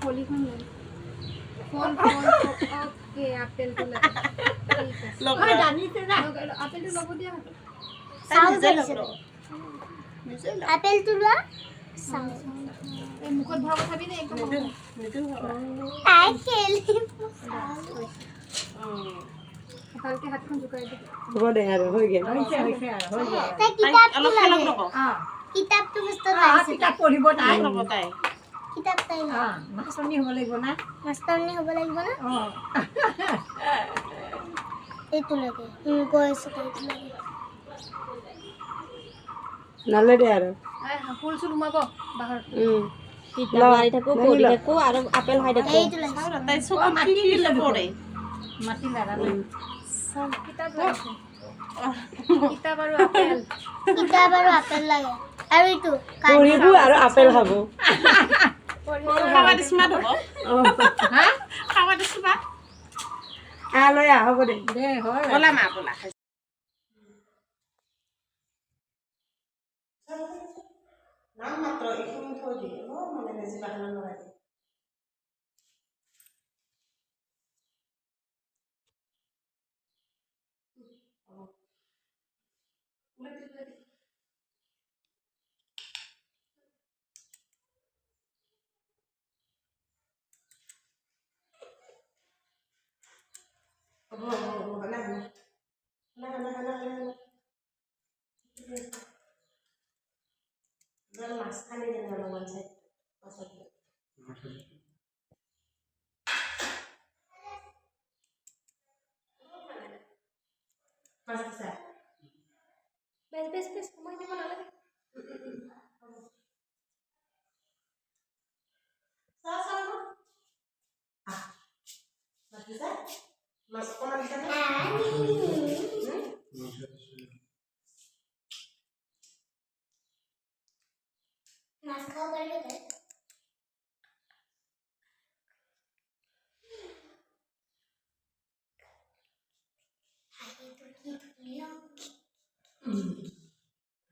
ফলিখন লৈ phone phone okay আপেলটো লাগে ঠিক আছে মই জানিছে না আপেলটো ল'ব দিয়া আপেলটো লোৱা চাও এই মুখত ভৰাব চাবি নে একদম তাই খেলিব ভালকে হাতখন জোকাই দে হ'ব দে আৰু হৈ গ'ল হৈছে আৰু হৈ গ'ল তাই কিতাপটো লাগে অ কিতাপটো পুস্তক অ লাগিছে কিতাপ পঢ়িব তাই তাই কিতাপ তাই অ মাষ্টৰনী হ'ব লাগিব না মাষ্টৰনী হ'ব লাগিব না অ এইটো লাগে কৈ আছো এইটো লাগে নালে দে আৰু ফুল চুল সোমাব বাহিৰত কিতাপ মাৰি থাকো পঢ়ি থাকো আৰু আপেল খাই থাকো এইটো লাগে তাই চকু মাটি দিলে পৰে মাটি লাগালে কিতাপ লাগিছে কিতাপ আৰু আপেল কিতাপ আৰু আপেল লাগে আৰু এইটো পঢ়িব আৰু আপেল খাব খাবা স্মাৰ্ট হ'ব হা খাবা স্মাৰ্ট লৈ আহ হ'ব দে দে হ'ল বলা মা বলা নাম মাত্ৰ এইখিনি থৈ দিয়ে মানে বেছি বাহানা নালাগে মাছ খালি যেন অলপমান চাই পাছত মাছ দিছা বেছ বেছ বেছ সময় দিব নালাগে মাছ দিছা মাছ অকণমান দিছা নে মাছ খাব পাৰিব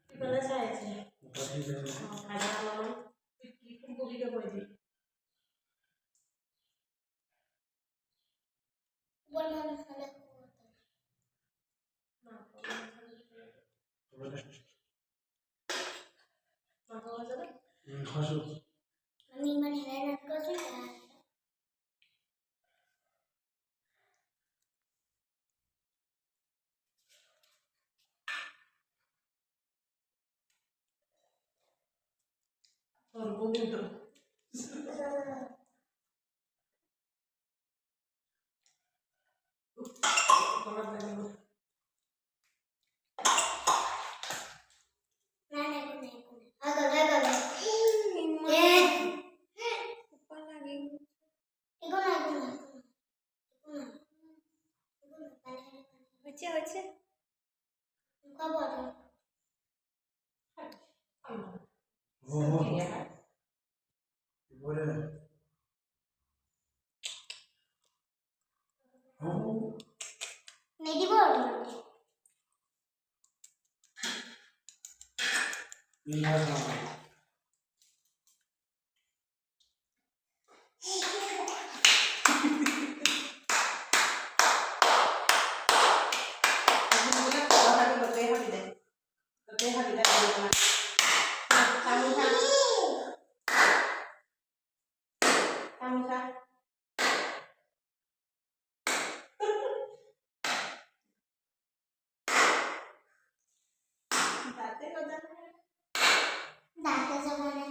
ইফালে চাই আছে খানা অলপমান ফুলকবিকে কৈ দি আমি ইমান হেৰাই নাথাকোঁ হচ্ছে নিদিব দাঁতে যাব নাই